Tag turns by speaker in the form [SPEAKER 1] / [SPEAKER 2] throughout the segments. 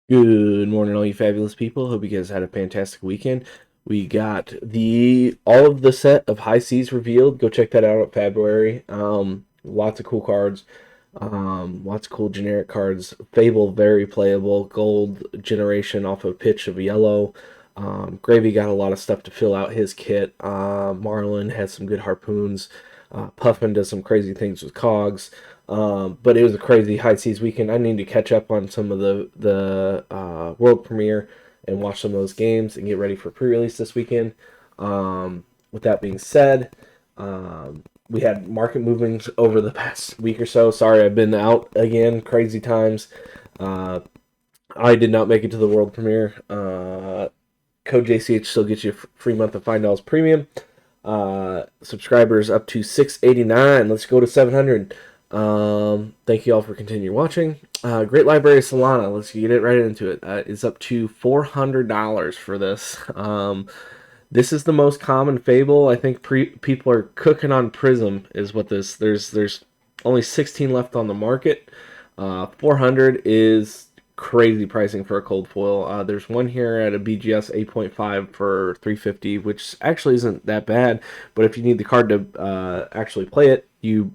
[SPEAKER 1] Good morning, all you fabulous people. Hope you guys had a fantastic weekend. We got the all of the set of High Seas revealed. Go check that out at February. Lots of cool cards. Lots of cool generic cards. Fable very playable. Gold generation off a pitch of yellow. Gravy got a lot of stuff to fill out his kit. Marlin has some good harpoons. Puffin does some crazy things with cogs. But it was a crazy high seas weekend. I need to catch up on some of the world premiere and watch some of those games and get ready for pre-release this weekend. With that being said, we had market movements over the past week or so. Sorry, I've been out again. Crazy times. I did not make it to the world premiere. Code JCH still gets you a free month of Fyendal's premium. Subscribers up to 689. Let's go to 700. Thank you all for continuing watching. Great Library of Solana. Let's get it right into it. It's up to $400 for this. This is the most common fable. I think people are cooking on Prism is what this. There's only 16 left on the market. 400 is crazy pricing for a cold foil. There's one here at a BGS 8.5 for 350, which actually isn't that bad. But if you need the card to actually play it, you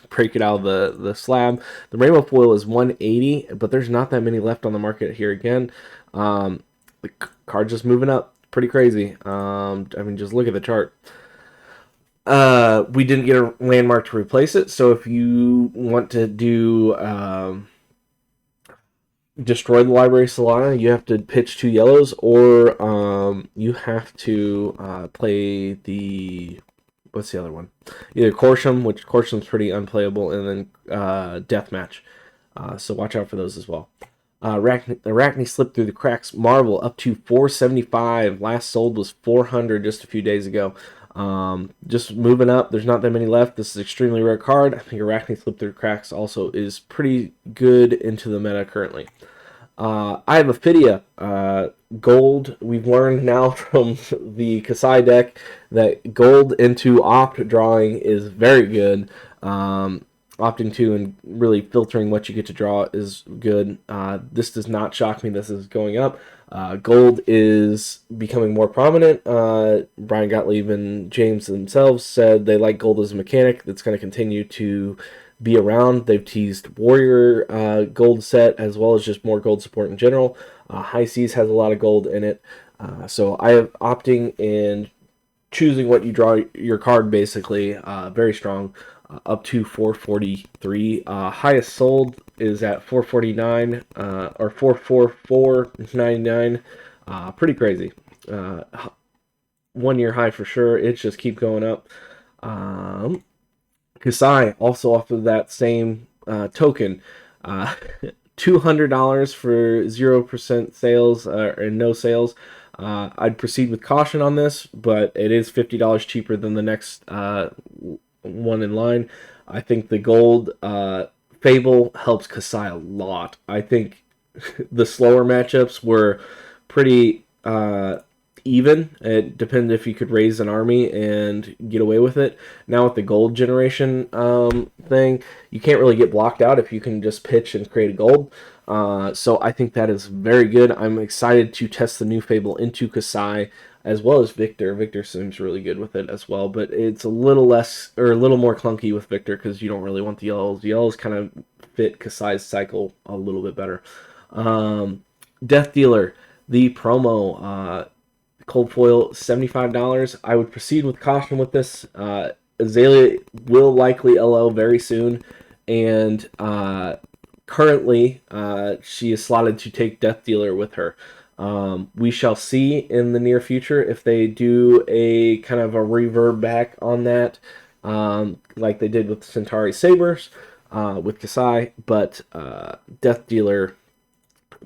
[SPEAKER 1] break it out of the slab. The rainbow foil is 180, but there's not that many left on the market here again. The card's just moving up. Pretty crazy. I mean, just look at the chart. We didn't get a landmark to replace it, so if you want to do destroy the Library of Solana, you have to pitch 2 yellows, or you have to play the... What's the other one? Either Corsham, which Corsham's pretty unplayable, and then Deathmatch. So watch out for those as well. Arachne slipped through the cracks. Marvel up to 475. Last sold was 400 just a few days ago. Just moving up. There's not that many left. This is an extremely rare card. I think Arachne slipped through the cracks also is pretty good into the meta currently. I have Ophidia, gold. We've learned now from the Kasai deck that gold into opt drawing is very good. Opting to and really filtering what you get to draw is good. This does not shock me. This is going up. Gold is becoming more prominent. Brian Gottlieb and James themselves said they like gold as a mechanic that's going to continue to be around. They've teased Warrior gold set as well as just more gold support in general. High Seas has a lot of gold in it. So I have opting and choosing what you draw your card basically very strong. Up to 443. Highest sold is at 449 or 444.99. Pretty crazy. 1 year high for sure. It's just keep going up. Kasai also off of that same token. $200 for 0% sales and no sales. I'd proceed with caution on this, but it is $50 cheaper than the next one in line. I think the gold Fable helps Kasai a lot. I think the slower matchups were pretty even. It depended if you could raise an army and get away with it. Now with the gold generation thing, you can't really get blocked out if you can just pitch and create a gold. So I think that is very good. I'm excited to test the new Fable into Kasai as well as Victor. Victor seems really good with it as well, but it's a little less or a little more clunky with Victor because you don't really want the yellows. The yellows kind of fit Kasai's cycle a little bit better. Death Dealer, the promo, cold foil, $75. I would proceed with caution with this. Azalea will likely LO very soon, and currently she is slotted to take Death Dealer with her. We shall see in the near future if they do a kind of a reverb back on that, like they did with Centauri Sabers, with Kasai, but Death Dealer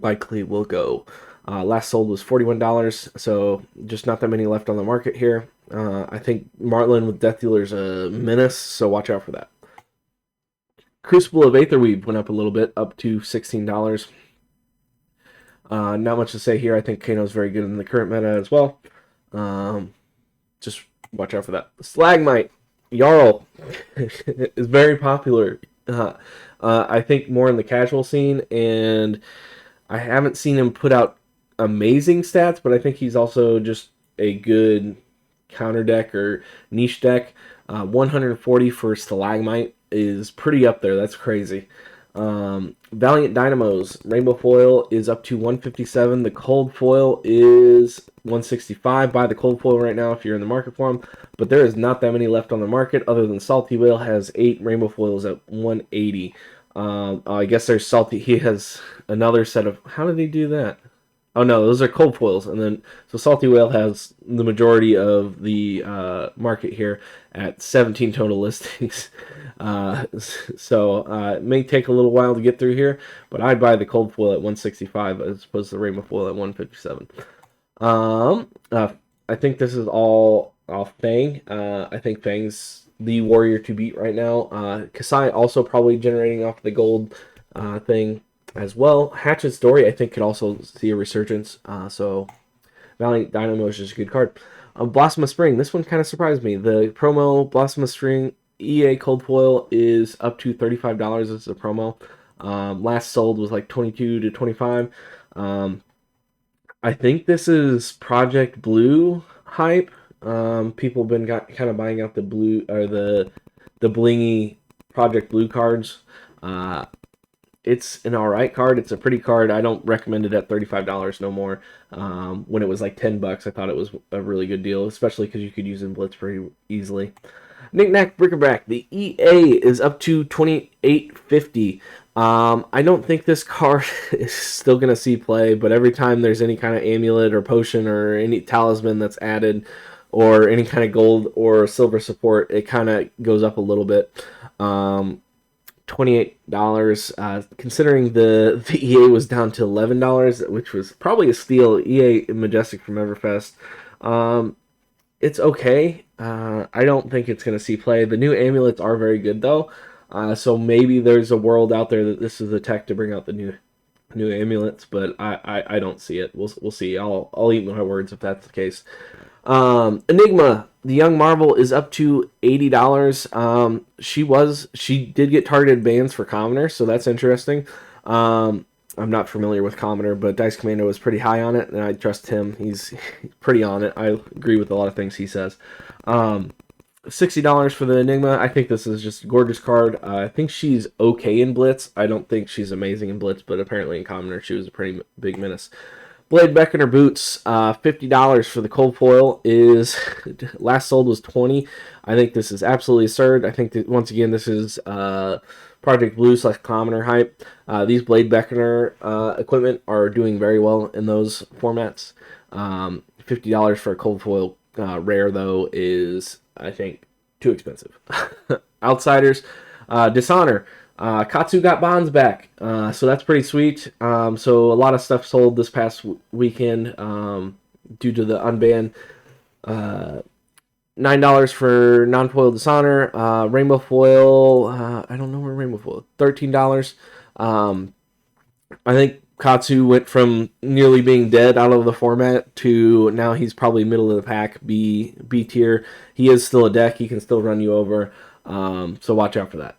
[SPEAKER 1] likely will go. Last sold was $41, so just not that many left on the market here. I think Marlin with Death Dealer is a menace, so watch out for that. Crucible of Aetherweave went up a little bit, up to $16. Not much to say here. I think Kano's very good in the current meta as well. Just watch out for that. Slagmite, Jarl, is very popular. I think more in the casual scene, and I haven't seen him put out amazing stats, but I think he's also just a good counter deck or niche deck. 140 for Stalagmite is pretty up there. That's crazy. Valiant Dynamos Rainbow Foil is up to 157. The Cold Foil is 165. Buy the Cold Foil right now if you're in the market for them. But there is not that many left on the market other than Salty Whale has 8 Rainbow Foils at 180. I guess there's Salty. He has another set of. How did he do that? Oh no, those are cold foils, and then so Salty Whale has the majority of the market here at 17 total listings. It may take a little while to get through here, but I'd buy the cold foil at 165 as opposed to the rainbow foil at 157. I think this is all off Fang. I think Fang's the warrior to beat right now. Kasai also probably generating off the gold thing as well. Hatchet's Story, I think, could also see a resurgence. So Valiant Dynamo is just a good card. Blossom of Spring, this one kind of surprised me. The promo Blossom of Spring EA Cold Foil is up to $35 as a promo. Last sold was like 22 to 25. I think this is Project Blue hype. People have been kind of buying out the blue or the blingy Project Blue cards. It's an alright card. It's a pretty card. I don't recommend it at $35 no more. When it was like $10, I thought it was a really good deal, especially because you could use it in Blitz pretty easily. Knick-Knack Bric-a-Brac. The EA is up to $28.50. I don't think this card is still going to see play, but every time there's any kind of amulet or potion or any talisman that's added or any kind of gold or silver support, it kind of goes up a little bit. $28. Considering the EA was down to $11, which was probably a steal. EA Majestic from Everfest. It's okay. I don't think it's going to see play. The new amulets are very good, though. So maybe there's a world out there that this is the tech to bring out the new amulets, but I don't see it. We'll see. I'll eat my words if that's the case. Enigma, the Young Marvel, is up to $80. She did get targeted bans for Commoner, so that's interesting. I'm not familiar with Commoner, but Dice Commando is pretty high on it, and I trust him. He's pretty on it. I agree with a lot of things he says. $60 for the Enigma. I think this is just a gorgeous card. I think she's okay in Blitz. I don't think she's amazing in Blitz, but apparently in Commoner she was a pretty big menace. Blade Beckoner Boots, $50 for the cold foil is last sold was $20. I think this is absolutely absurd. I think that once again this is Project Blue / Commoner hype. These Blade Beckoner equipment are doing very well in those formats. $50 for a cold foil rare though is, I think, too expensive. Outsiders, Dishonor. Katsu got bonds back, so that's pretty sweet. So a lot of stuff sold this past weekend due to the unban. $9 for non-foil Dishonor. Rainbow foil, I don't know where Rainbow foil. $13. I think Katsu went from nearly being dead out of the format to now he's probably middle of the pack, B tier. He is still a deck. He can still run you over. So watch out for that.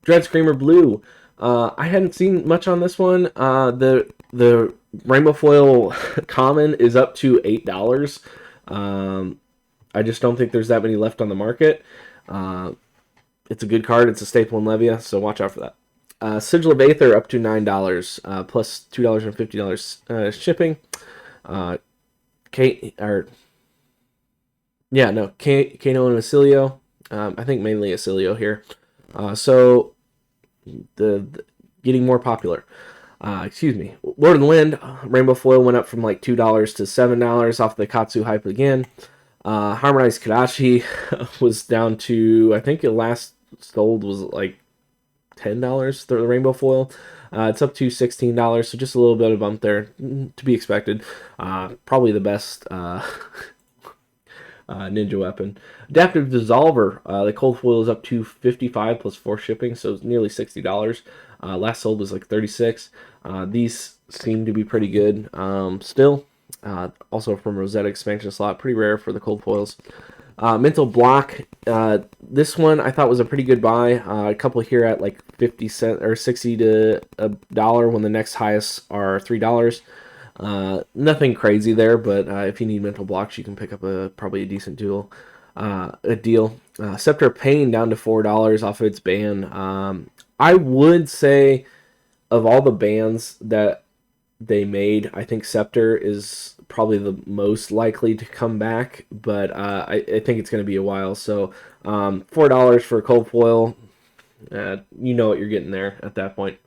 [SPEAKER 1] Dread Screamer Blue. I hadn't seen much on this one. The Rainbow Foil common is up to $8. I just don't think there's that many left on the market. It's a good card. It's a staple in Levia, so watch out for that. Sigil of Aether up to $9 plus $2.50 shipping. Kano and Acilio. I think mainly Acilio here. So the getting more popular. Lord of the Wind, Rainbow Foil went up from like $2 to $7 off the Katsu hype again. Harmonized Kadashi was down to, I think it last sold was like $10 for the Rainbow Foil. It's up to $16, so just a little bit of bump there to be expected. Probably the best ninja weapon. Adaptive Dissolver, the cold foil is up to $55 plus 4 shipping, so it's nearly $60. Last sold was like $36. These seem to be pretty good still. Also from Rosetta expansion slot, pretty rare for the cold foils. Mental Block. This one I thought was a pretty good buy. A couple here at like 50 cents or 60 to a dollar when the next highest are $3. Nothing crazy there, but if you need mental blocks, you can pick up probably a decent deal. Scepter of Pain down to $4 off of its ban. I would say of all the bans that they made, I think Scepter is probably the most likely to come back, but I think it's going to be a while. So $4 for a cold foil, you know what you're getting there at that point.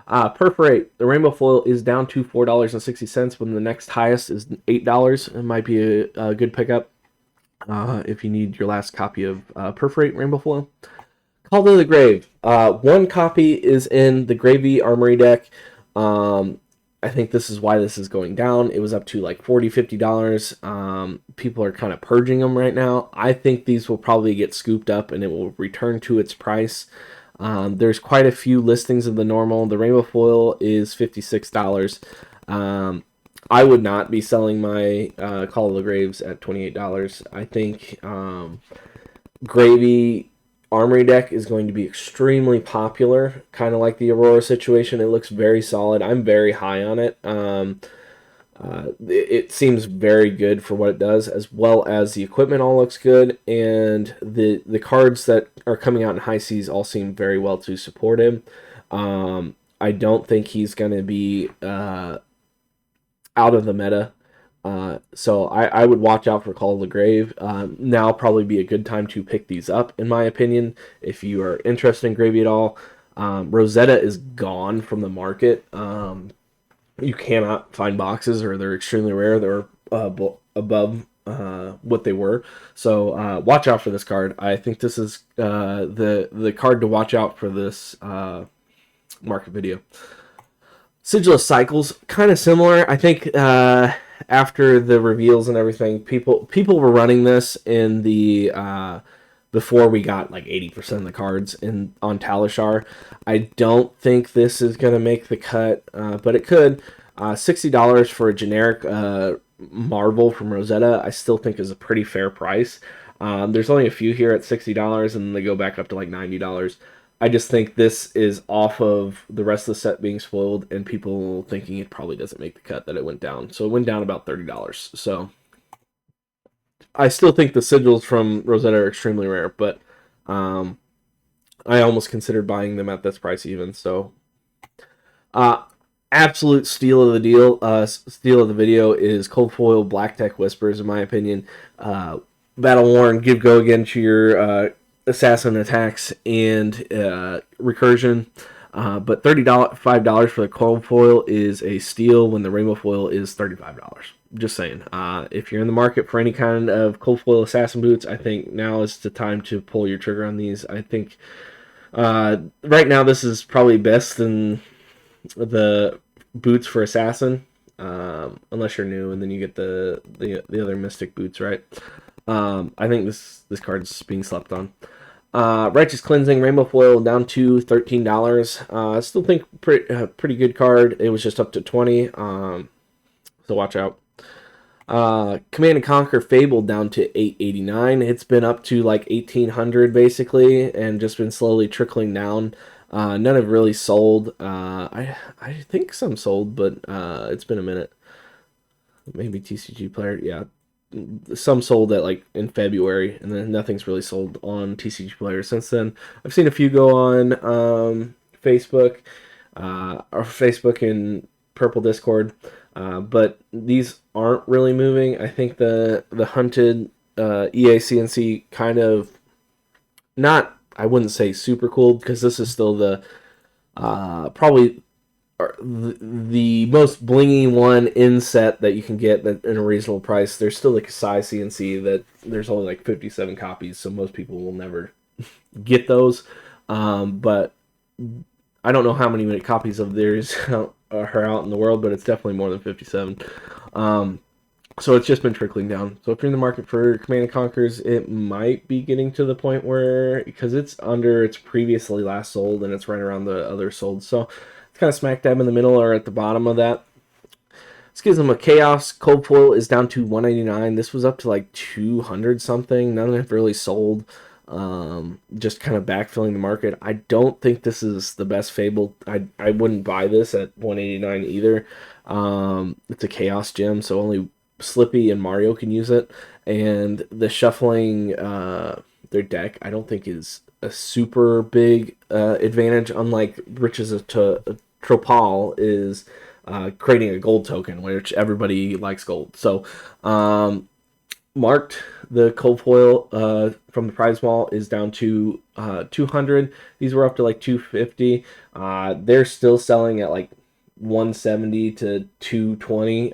[SPEAKER 1] Perforate, the rainbow foil is down to $4.60 when the next highest is $8. It might be a good pickup if you need your last copy of Perforate rainbow foil. Call to the Grave. One copy is in the Gravy Armory deck. I think this is why this is going down. It was up to like $40, $50. People are kind of purging them right now. I think these will probably get scooped up and it will return to its price. There's quite a few listings of the normal. The rainbow foil is $56. I would not be selling my Call of the Graves at $28. I think Gravy Armory deck is going to be extremely popular, kind of like the Aurora situation. It looks very solid. I'm very high on it. It seems very good for what it does, as well as the equipment all looks good, and the cards that are coming out in high seas all seem very well to support him. I don't think he's going to be out of the meta. So I would watch out for Call of the Grave. Now probably be a good time to pick these up, in my opinion, if you are interested in Gravy at all. Rosetta is gone from the market. You cannot find boxes, or they're extremely rare. They're above what they were. So watch out for this card. I think this is the card to watch out for this market video. Sigil of Cycles, kind of similar. I think after the reveals and everything, people were running this in the before we got like 80% of the cards on Talishar. I don't think this is going to make the cut, but it could. $60 for a generic Marvel from Rosetta, I still think is a pretty fair price. There's only a few here at $60, and they go back up to like $90. I just think this is off of the rest of the set being spoiled and people thinking it probably doesn't make the cut, that it went down. So it went down about $30. So I still think the sigils from Rosetta are extremely rare, but I almost considered buying them at this price even. So absolute steal of the deal, steal of the video is Cold Foil Black Tech Whispers, in my opinion. Battle Worn, give go again to your assassin attacks and recursion, but $35 for the cold foil is a steal when the rainbow foil is $35. Just saying, if you're in the market for any kind of cold foil assassin boots, I think now is the time to pull your trigger on these. I think right now this is probably best in the boots for assassin, unless you're new and then you get the other mystic boots, right? I think this card's being slept on. Righteous Cleansing Rainbow Foil down to $13. I still think pretty good card. It was just up to $20. So watch out. Command and Conquer Fable down to $8.89. It's been up to like $1,800 basically, and just been slowly trickling down. None have really sold. I think some sold, but it's been a minute. Maybe TCG Player, yeah. Some sold at like in February, and then nothing's really sold on TCG Player since then. I've seen a few go on Facebook, or Facebook and Purple Discord, but these aren't really moving. I think the hunted EACNC kind of not. I wouldn't say super cool, because this is still the probably the most blingy one in set that you can get that in a reasonable price. There's still like a size CNC that there's only like 57 copies, so most people will never get those. But I don't know how many copies of theirs are out in the world, but it's definitely more than 57. So it's just been trickling down. So if you're in the market for Command & Conquers, it might be getting to the point where, because it's under its previously last sold and it's right around the other sold, so it's kind of smack dab in the middle or at the bottom of that. Schism of Chaos cold foil is down to 199. This was up to like 200 something. None have really sold. Just kind of backfilling the market. I don't think this is the best Fable. I wouldn't buy this at 189 either. It's a Chaos gem, so only Slippy and Mario can use it. And the shuffling their deck, I don't think is a super big advantage, unlike Riches of Tropal is creating a gold token, which everybody likes gold. So marked, the cold foil from the prize wall is down to 200. These were up to like 250. They're still selling at like 170 to 220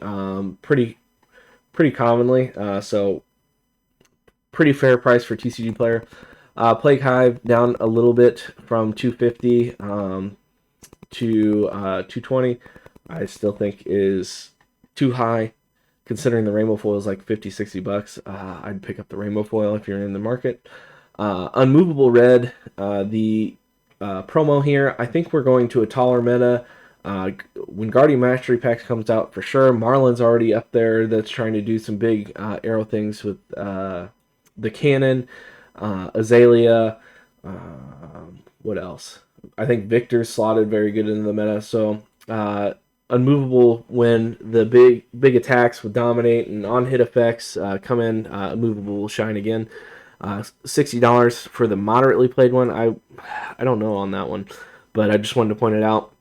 [SPEAKER 1] pretty commonly. So pretty fair price for TCG player. Plague Hive down a little bit from 250 to 220. I still think is too high considering the rainbow foil is like 50-60 bucks. I'd pick up the rainbow foil if you're in the market. Unmovable Red, the promo here, I think we're going to a taller meta. When Guardian Mastery Pack comes out, for sure. Marlin's already up there that's trying to do some big arrow things with the cannon. Azalea, what else? I think Victor's slotted very good into the meta. So Unmovable, when the big attacks would dominate and on hit effects come in, Unmovable will shine again. $60 for the moderately played one. I don't know on that one, but I just wanted to point it out.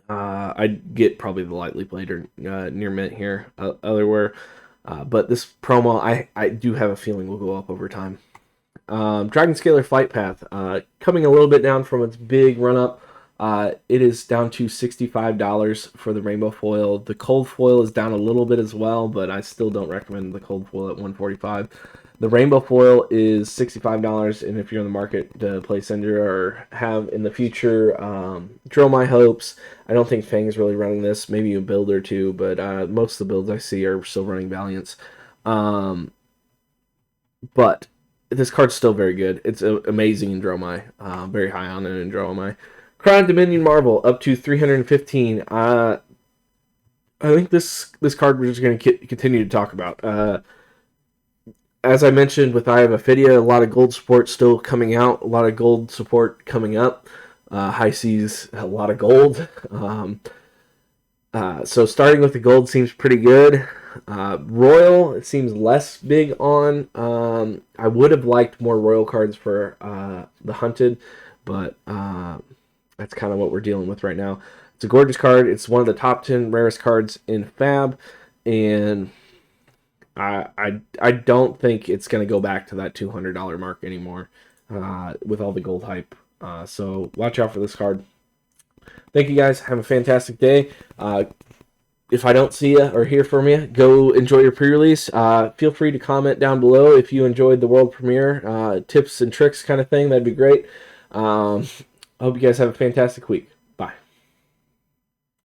[SPEAKER 1] I'd get probably the lightly played or near mint here, otherwhere. But this promo, I do have a feeling will go up over time. Dragon Scalar Flight Path, coming a little bit down from its big run up. It is down to $65 for the rainbow foil. The cold foil is down a little bit as well, but I still don't recommend the cold foil at $145. The rainbow foil is $65, and if you're in the market to play Syndra or have in the future, Drill My Hopes. I don't think Fang's really running this. Maybe a build or two, but most of the builds I see are still running Valiants. But this card's still very good. It's amazing in Dromai. Very high on it in Dromai. Crown Dominion Marvel up to 315. I think this card we're just going to continue to talk about. As I mentioned with I Have Ophidia, a lot of gold support still coming out. A lot of gold support coming up. High Seas, a lot of gold. So starting with the gold seems pretty good. Royal, it seems less big on. I would have liked more Royal cards for the Hunted, but that's kind of what we're dealing with right now. It's a gorgeous card. It's one of the top 10 rarest cards in Fab, and I don't think it's going to go back to that $200 mark anymore with all the gold hype. So watch out for this card. Thank you guys. Have a fantastic day. If I don't see you or hear from you, go enjoy your pre-release. Feel free to comment down below if you enjoyed the world premiere, tips and tricks kind of thing. That'd be great. I hope you guys have a fantastic week.